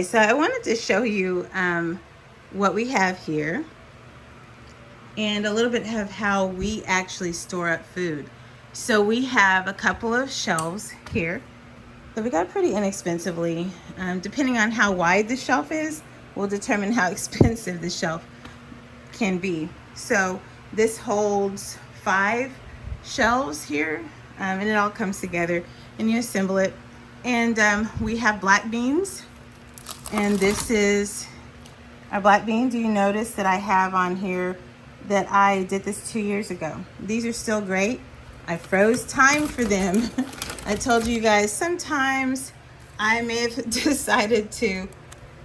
So I wanted to show you what we have here and a little bit of how we actually store up food. So we have a couple of shelves here that we got pretty inexpensively. Depending on how wide the shelf is, will determine how expensive the shelf can be. So this holds 5 shelves here, and it all comes together and you assemble it. And we have black beans, and this is our black beans. Do you notice that I have on here that I did this 2 years ago? These are still great. I froze time for them. I told you guys sometimes I may have decided to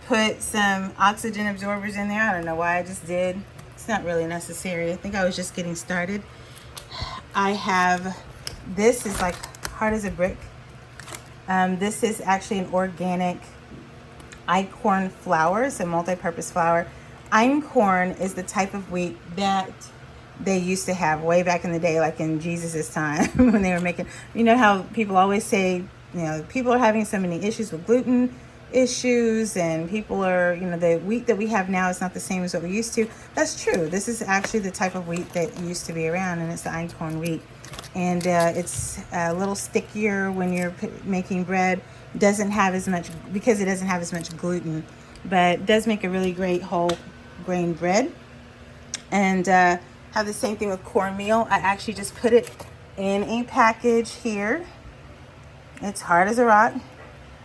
put some oxygen absorbers in there. I don't know why, I just did. It's not really necessary. I think I was just getting started. I have, this is like hard as a brick. This is actually an organic einkorn flour. It's a multi-purpose flour. Einkorn is the type of wheat that they used to have way back in the day, like in Jesus's time when they were making, you know how people always say, you know, people are having so many issues with gluten issues, and people are, you know, the wheat that we have now is not the same as what we used to. That's true. This is actually the type of wheat that used to be around, and it's the einkorn wheat. And it's a little stickier when you're making bread. Doesn't have as much, because it doesn't have as much gluten, but it does make a really great whole grain bread. And have the same thing with cornmeal. I actually just put it in a package here. It's hard as a rock.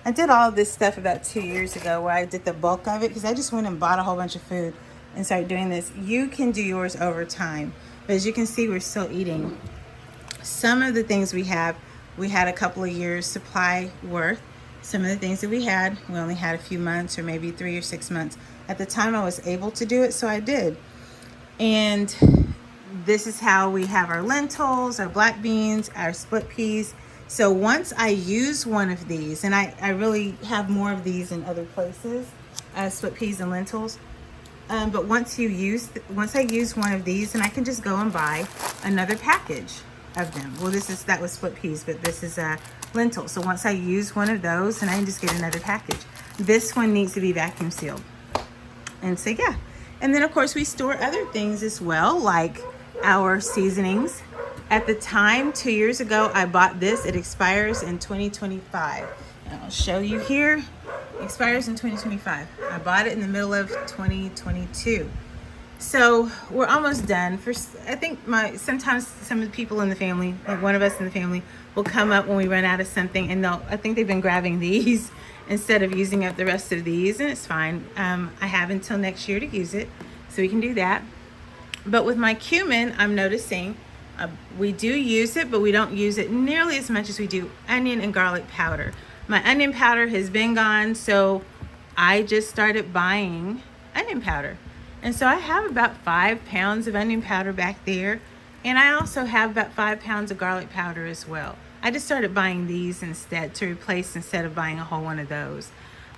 I did all this stuff about 2 years ago where I did the bulk of it because I just went and bought a whole bunch of food and started doing this. You can do yours over time. But as you can see, we're still eating. Some of the things we had a couple of years supply worth. Some of the things that we only had a few months, or maybe 3 or 6 months. At the time I was able to do it, so I did. And this is how we have our lentils, our black beans, our split peas. So once I use one of these, and I really have more of these in other places, split peas and lentils. But once I use one of these, and I can just go and buy another package of them. Well, that was split peas, but this is lentils. So once I use one of those, and I can just get another package. This one needs to be vacuum sealed. And so yeah. And then of course we store other things as well, like our seasonings. At the time, 2 years ago, I bought this. It expires in 2025. And I'll show you here. It expires in 2025. I bought it in the middle of 2022. So we're almost done. I think sometimes some of the people in the family, like one of us in the family, will come up when we run out of something, and I think they've been grabbing these instead of using up the rest of these, and it's fine. I have until next year to use it, so we can do that. But with my cumin, I'm noticing we do use it, but we don't use it nearly as much as we do onion and garlic powder. My onion powder has been gone, so I just started buying onion powder. And so I have about 5 pounds of onion powder back there. And I also have about 5 pounds of garlic powder as well. I just started buying these instead to replace, instead of buying a whole one of those.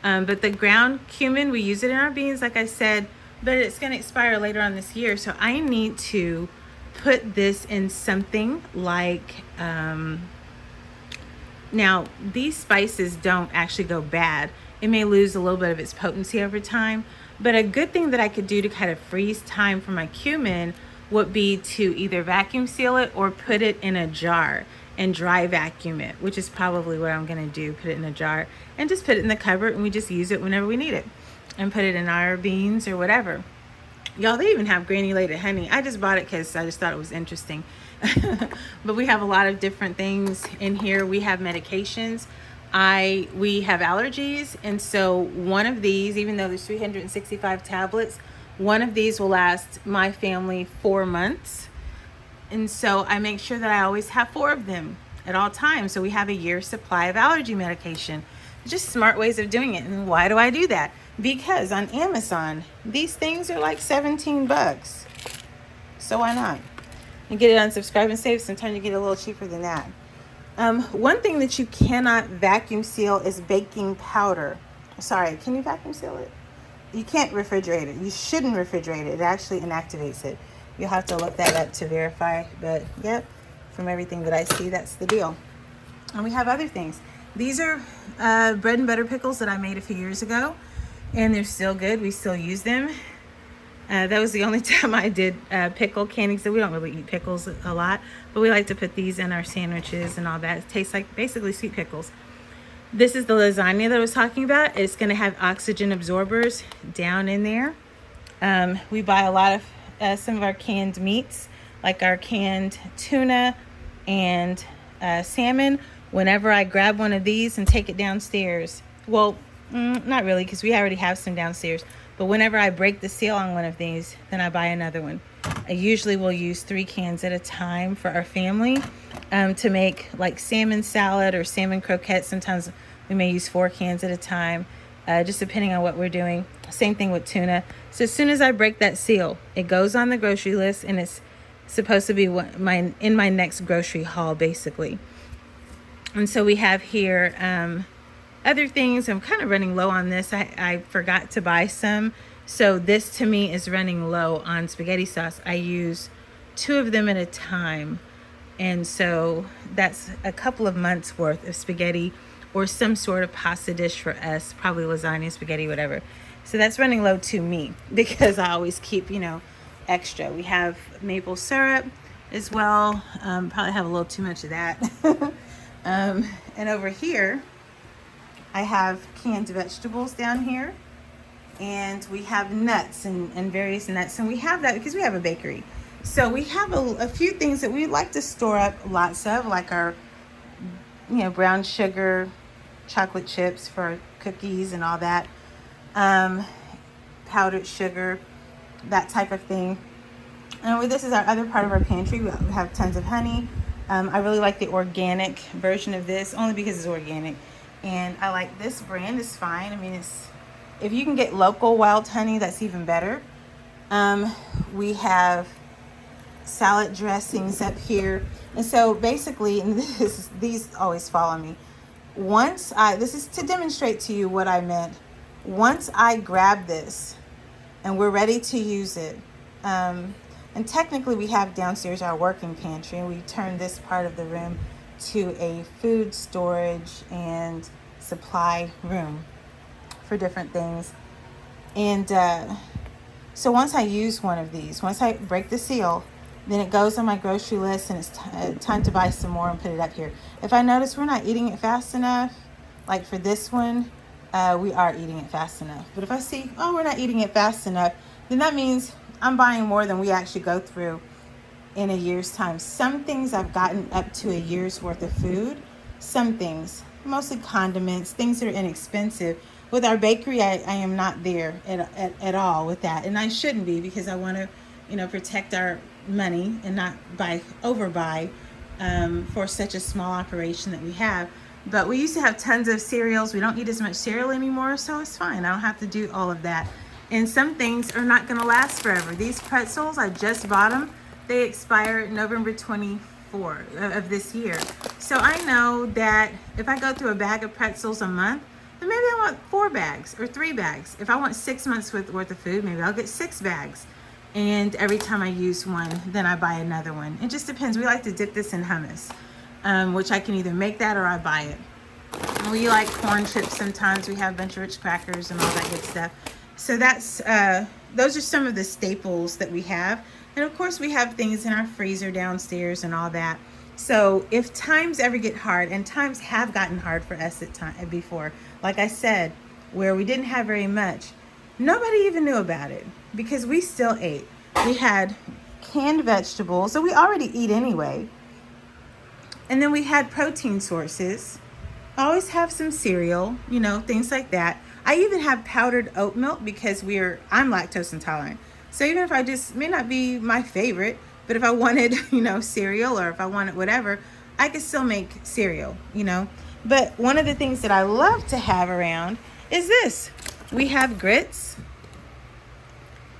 But the ground cumin, we use it in our beans, like I said, but it's going to expire later on this year. So I need to put this in something like, now these spices don't actually go bad. It may lose a little bit of its potency over time. But a good thing that I could do to kind of freeze time for my cumin would be to either vacuum seal it or put it in a jar and dry vacuum it, which is probably what I'm going to do. Put it in a jar and just put it in the cupboard, and we just use it whenever we need it, and put it in our beans or whatever. Y'all, they even have granulated honey. I just bought it because I just thought it was interesting. But we have a lot of different things in here. We have medications. We have allergies, and so one of these, even though there's 365 tablets, one of these will last my family 4 months. And so I make sure that I always have 4 of them at all times. So we have a year's supply of allergy medication. Just smart ways of doing it. And why do I do that? Because on Amazon, these things are like 17 bucks. So why not? You get it on Subscribe and Save. Sometimes you get a little cheaper than that. One thing that you cannot vacuum seal is baking powder. Sorry, can you vacuum seal it? You can't refrigerate it. You shouldn't refrigerate it. It actually inactivates it. You'll have to look that up to verify. But yep, from everything that I see, that's the deal. And we have other things. These are bread and butter pickles that I made a few years ago. and they're still good. We still use them. That was the only time I did pickle candy, so we don't really eat pickles a lot, but we like to put these in our sandwiches and all that. It tastes like basically sweet pickles. This is the lasagna that I was talking about. It's going to have oxygen absorbers down in there. We buy a lot of some of our canned meats, like our canned tuna and salmon. Whenever I grab one of these and take it downstairs, well, not really, because we already have some downstairs, but whenever I break the seal on one of these, then I buy another one. I usually will use 3 cans at a time for our family to make like salmon salad or salmon croquettes. Sometimes we may use 4 cans at a time, just depending on what we're doing. Same thing with tuna. So as soon as I break that seal, it goes on the grocery list, and it's supposed to be in my next grocery haul, basically. And so we have here other things. I'm kind of running low on this. I forgot to buy some. So this to me is running low on spaghetti sauce. I use 2 of them at a time. And so that's a couple of months worth of spaghetti or some sort of pasta dish for us, probably lasagna, spaghetti, whatever. So that's running low to me because I always keep, extra. We have maple syrup as well. Probably have a little too much of that. And over here, I have canned vegetables down here, and we have nuts and various nuts, and we have that because we have a bakery. So we have a few things that we like to store up lots of, like our brown sugar, chocolate chips for cookies and all that, powdered sugar, that type of thing. And this is our other part of our pantry. We have tons of honey. I really like the organic version of this, only because it's organic. And I like this brand. It's fine. I mean, if you can get local wild honey, that's even better. We have salad dressings up here. And so basically, and these always follow me. This is to demonstrate to you what I meant. Once I grab this and we're ready to use it, and technically we have downstairs our working pantry, and we turn this part of the room to a food storage and supply room for different things. And so once I use one of these, once I break the seal, then it goes on my grocery list, and it's time to buy some more and put it up here. If I notice we're not eating it fast enough, like for this one, we are eating it fast enough. But if I see, we're not eating it fast enough, then that means I'm buying more than we actually go through in a year's time. Some things I've gotten up to a year's worth of food. Some things, mostly condiments, things that are inexpensive. With our bakery, I am not there at all with that. And I shouldn't be, because I want to, protect our money and not overbuy for such a small operation that we have. But we used to have tons of cereals. We don't eat as much cereal anymore, so it's fine. I don't have to do all of that. And some things are not going to last forever. These pretzels, I just bought them. They expire November 24 of this year. So I know that if I go through a bag of pretzels a month, then maybe I want 4 bags or 3 bags. If I want 6 months worth of food, maybe I'll get 6 bags. And every time I use one, then I buy another one. It just depends. We like to dip this in hummus, which I can either make that or I buy it. And we like corn chips sometimes. We have a bunch of Ritz crackers and all that good stuff. So those are some of the staples that we have. And of course we have things in our freezer downstairs and all that. So if times ever get hard, and times have gotten hard for us before, like I said, where we didn't have very much, nobody even knew about it because we still ate. We had canned vegetables, so we already eat anyway. And then we had protein sources. I always have some cereal, things like that. I even have powdered oat milk because I'm lactose intolerant. So even if may not be my favorite, but if I wanted, cereal, or if I wanted whatever, I could still make cereal, But one of the things that I love to have around is this. We have grits,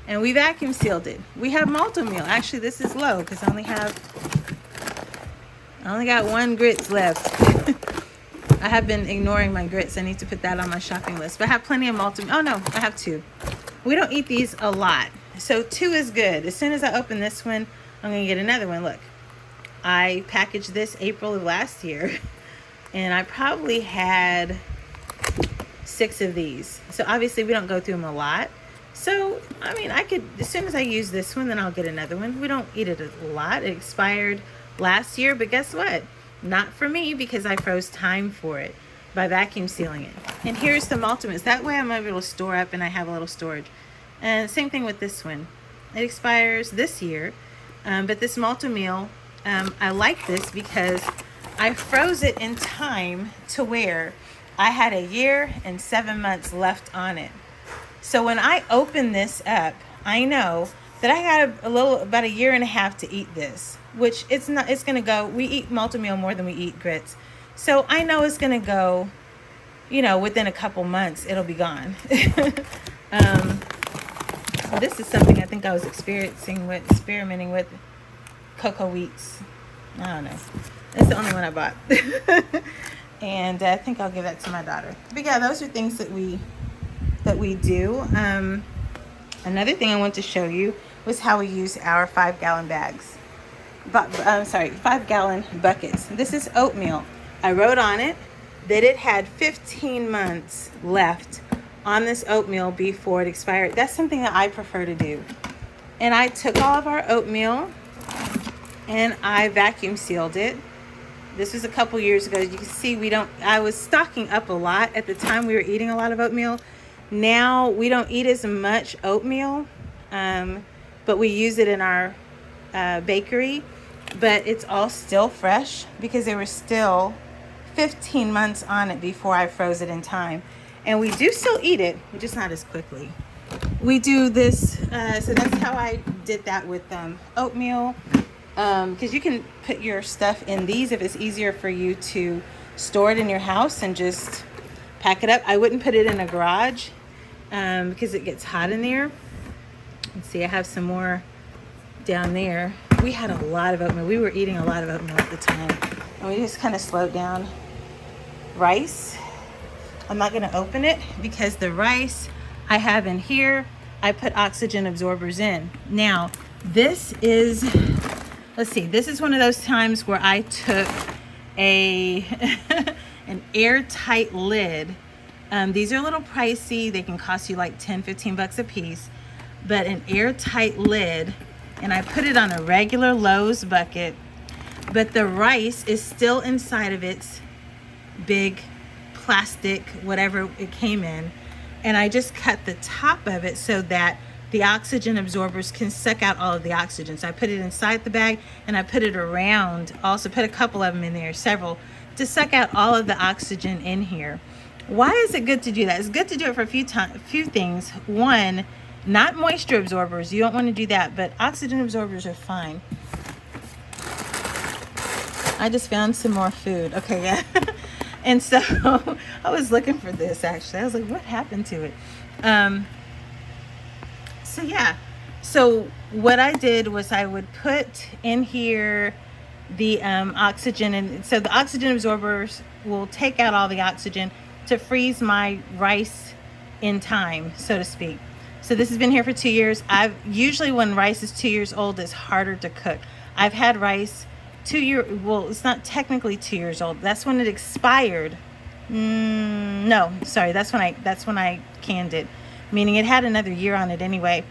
and we vacuum sealed it. We have Multi-Meal. Actually, this is low because I only got 1 grits left. I have been ignoring my grits. I need to put that on my shopping list. But I have plenty of Multi-Meal. Oh no, I have 2. We don't eat these a lot. So 2 is good. As soon as I open this one, I'm going to get another one. Look, I packaged this April of last year. And I probably had 6 of these. So obviously we don't go through them a lot. So, I mean, I could, as soon as I use this one, then I'll get another one. We don't eat it a lot. It expired last year, but guess what? Not for me, because I froze time for it by vacuum sealing it. And here's the multimints. That way I'm able to store up and I have a little storage. And same thing with this one. It expires this year, but this multi-meal, I like this because I froze it in time to where I had a year and 7 months left on it. So when I open this up, I know that I got about a year and a half to eat this, which it's going to go, we eat multi-meal more than we eat grits. So I know it's going to go, within a couple months, it'll be gone. This is something I think I was experimenting with cocoa wheats. I don't know. It's the only one I bought. And I think I'll give that to my daughter. But yeah, those are things that we do. Another thing I want to show you was how we use our 5-gallon bags. 5-gallon buckets. This is oatmeal. I wrote on it that it had 15 months left on this oatmeal before it expired. That's something that I prefer to do. And I took all of our oatmeal and I vacuum sealed it. This was a couple years ago. You can see I was stocking up a lot. At the time we were eating a lot of oatmeal. Now we don't eat as much oatmeal, but we use it in our bakery. But it's all still fresh because there were still 15 months on it before I froze it in time. And we do still eat it, but just not as quickly. We do this, so that's how I did that with oatmeal. Because you can put your stuff in these if it's easier for you to store it in your house and just pack it up. I wouldn't put it in a garage because it gets hot in there. Let's see, I have some more down there. We had a lot of oatmeal. We were eating a lot of oatmeal at the time. And we just kind of slowed down. Rice. I'm not going to open it because the rice I have in here, I put oxygen absorbers in. Now, this is, let's see, this is one of those times where I took an airtight lid. These are a little pricey. They can cost you like 10, 15 bucks a piece, but an airtight lid, and I put it on a regular Lowe's bucket, but the rice is still inside of its big plastic, whatever it came in, and I just cut the top of it so that the oxygen absorbers can suck out all of the oxygen. So I put it inside the bag and I put it around, also put a couple of them in there, several, to suck out all of the oxygen in here. Why is it good to do that? It's good to do it for a few things. One, not moisture absorbers. You don't want to do that, but oxygen absorbers are fine. I just found some more food. Okay, yeah. And so I was looking for this actually. I was like, what happened to it? So yeah. So what I did was I would put in here the oxygen, and so the oxygen absorbers will take out all the oxygen to freeze my rice in time, so to speak. So this has been here for 2 years. Usually when rice is 2 years old, it's harder to cook. I've had rice well, it's not technically 2 years old. That's when it expired. No, sorry, that's when I canned it, meaning it had another year on it anyway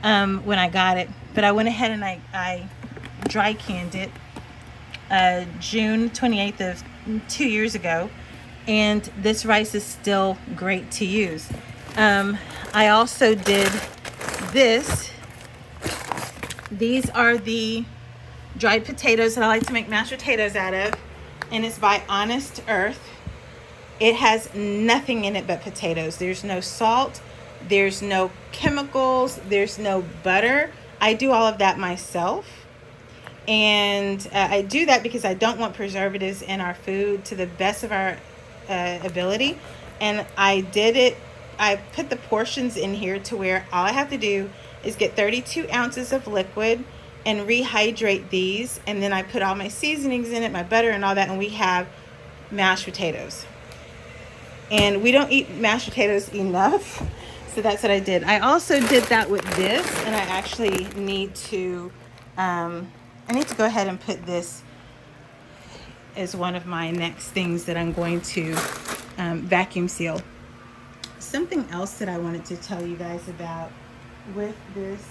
when I got it. But I went ahead and I dry canned it June 28th of 2 years ago, and this rice is still great to use. I also did this. These are the dried potatoes that I like to make mashed potatoes out of, and it's by Honest Earth. It has nothing in it but potatoes. There's no salt, there's no chemicals, there's no butter. I do all of that myself, and I do that because I don't want preservatives in our food to the best of our ability. And I put the portions in here to where all I have to do is get 32 ounces of liquid and rehydrate these, and then I put all my seasonings in it, my butter and all that, and we have mashed potatoes. And we don't eat mashed potatoes enough, so that's what I did. I also did that with this, and I actually need to go ahead and put this as one of my next things that I'm going to vacuum seal. something else that I wanted to tell you guys about with this.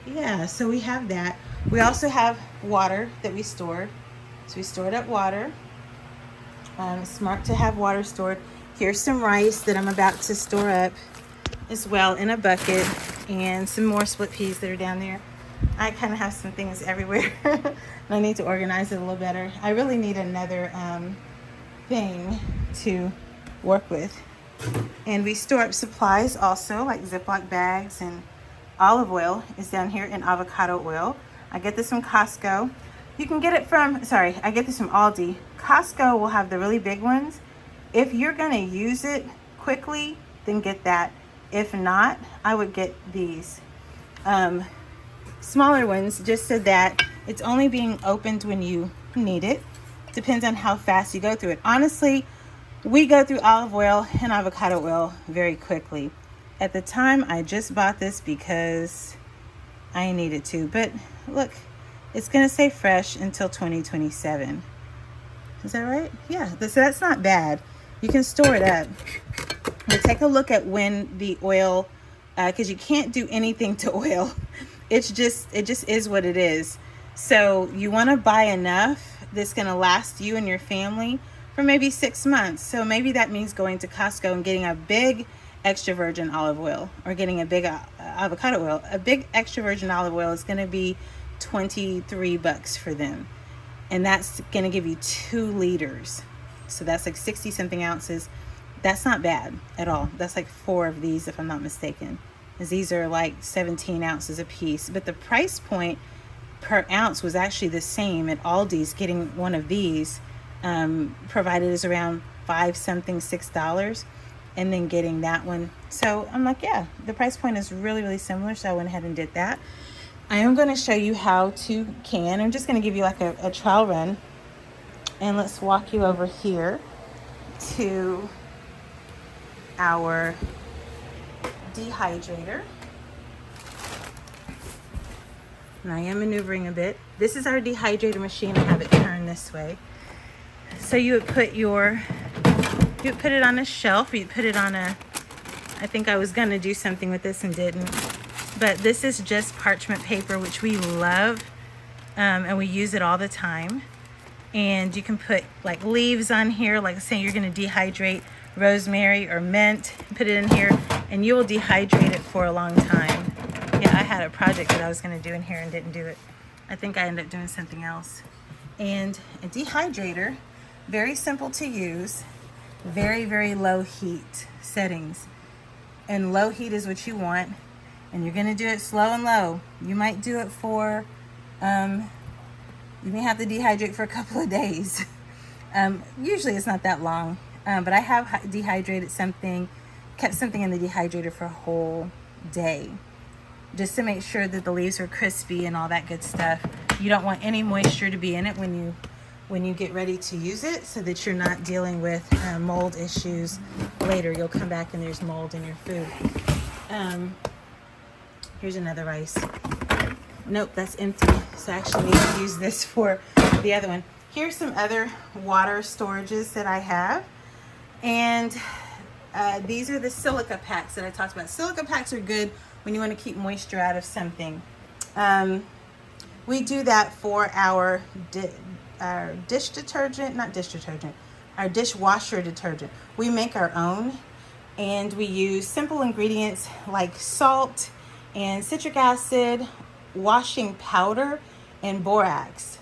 Yeah, so we have that. We also have water that we store. So we stored up water. It's smart to have water stored. Here's some rice that I'm about to store up as well in a bucket, and some more split peas that are down there. I kind of have some things everywhere. I need to organize it a little better. I really need another thing to work with. And we store up supplies also, like Ziploc bags, and olive oil is down here, and avocado oil. I get this from Costco. You can get it from, I get this from Aldi. Costco will have the really big ones. If you're gonna use it quickly, then get that. If not, I would get these smaller ones, just so that it's only being opened when you need it. Depends on how fast you go through it. Honestly, we go through olive oil and avocado oil very quickly. At the time, I just bought this because I needed to. But look, it's going to stay fresh until 2027. Is that right? Yeah, so that's not bad. You can store it up. But take a look at when the oil, because you can't do anything to oil. It just is what it is. So you want to buy enough that's going to last you and your family for maybe 6 months. So maybe that means going to Costco and getting a big extra virgin olive oil, or getting a big avocado oil. A big extra virgin olive oil is going to be $23 for them. And that's going to give you 2 liters. So that's like 60 something ounces. That's not bad at all. That's like 4 of these, if I'm not mistaken. These are like 17 ounces a piece. But the price point per ounce was actually the same at Aldi's. Getting one of these provided is around $6, and then getting that one. So I'm like, yeah, the price point is really, really similar. So I went ahead and did that. I am going to show you how to can. I'm just going to give you like a trial run. And let's walk you over here to our dehydrator. And I am maneuvering a bit. This is our dehydrator machine. I have it turned this way. So you would put it on a shelf, or you put it on I think I was going to do something with this and didn't. But this is just parchment paper, which we love, and we use it all the time. And you can put like leaves on here, like say you're going to dehydrate rosemary or mint, put it in here, and you will dehydrate it for a long time. Yeah, I had a project that I was going to do in here and didn't do it. I think I ended up doing something else. And a dehydrator, very simple to use, very, very low heat settings. And low heat is what you want. And you're going to do it slow and low. You might do it for, you may have to dehydrate for a couple of days. Usually it's not that long. But I have dehydrated something, kept something in the dehydrator for a whole day, just to make sure that the leaves are crispy and all that good stuff. You don't want any moisture to be in it when you get ready to use it, so that you're not dealing with mold issues later. You'll come back and there's mold in your food. Here's another rice. Nope, that's empty. So I actually need to use this for the other one. Here's some other water storages that I have. And these are the silica packs that I talked about. Silica packs are good when you want to keep moisture out of something. We do that for our dish detergent, not dish detergent, our dishwasher detergent. We make our own, and we use simple ingredients like salt and citric acid, washing powder, and borax.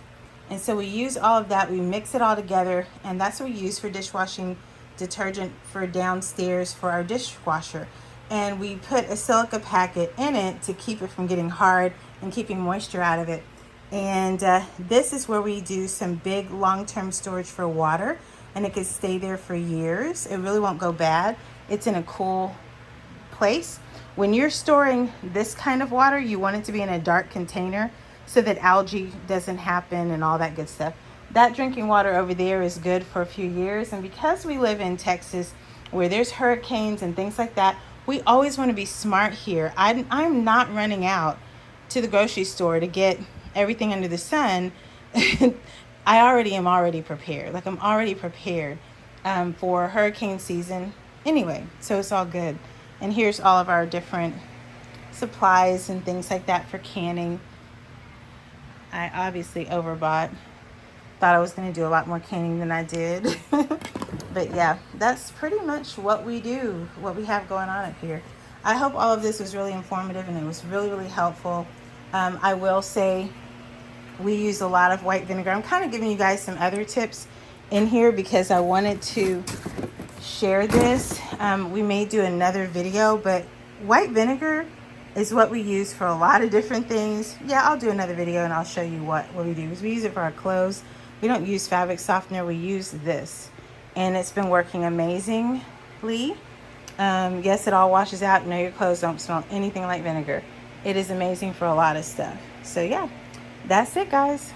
And so we use all of that, we mix it all together, and that's what we use for dishwashing detergent for downstairs for our dishwasher. And we put a silica packet in it to keep it from getting hard and keeping moisture out of it. And this is where we do some big long-term storage for water, and it could stay there for years. It really won't go bad. It's in a cool place. When you're storing this kind of water, you want it to be in a dark container so that algae doesn't happen and all that good stuff. That drinking water over there is good for a few years. And because we live in Texas where there's hurricanes and things like that, we always want to be smart here. I'm not running out to the grocery store to get everything under the sun. I am already prepared. Like, I'm already prepared for hurricane season. Anyway, so it's all good. And here's all of our different supplies and things like that for canning. I obviously overbought. Thought I was going to do a lot more canning than I did. But yeah, that's pretty much what we do, what we have going on up here. I hope all of this was really informative and it was really, really helpful. I will say we use a lot of white vinegar. I'm kind of giving you guys some other tips in here because I wanted to share this. We may do another video, but white vinegar is what we use for a lot of different things. Yeah, I'll do another video and I'll show you what we do. Because we use it for our clothes. We don't use fabric softener. We use this. And it's been working amazingly. Yes, it all washes out. No, your clothes don't smell anything like vinegar. It is amazing for a lot of stuff. So yeah, that's it, guys.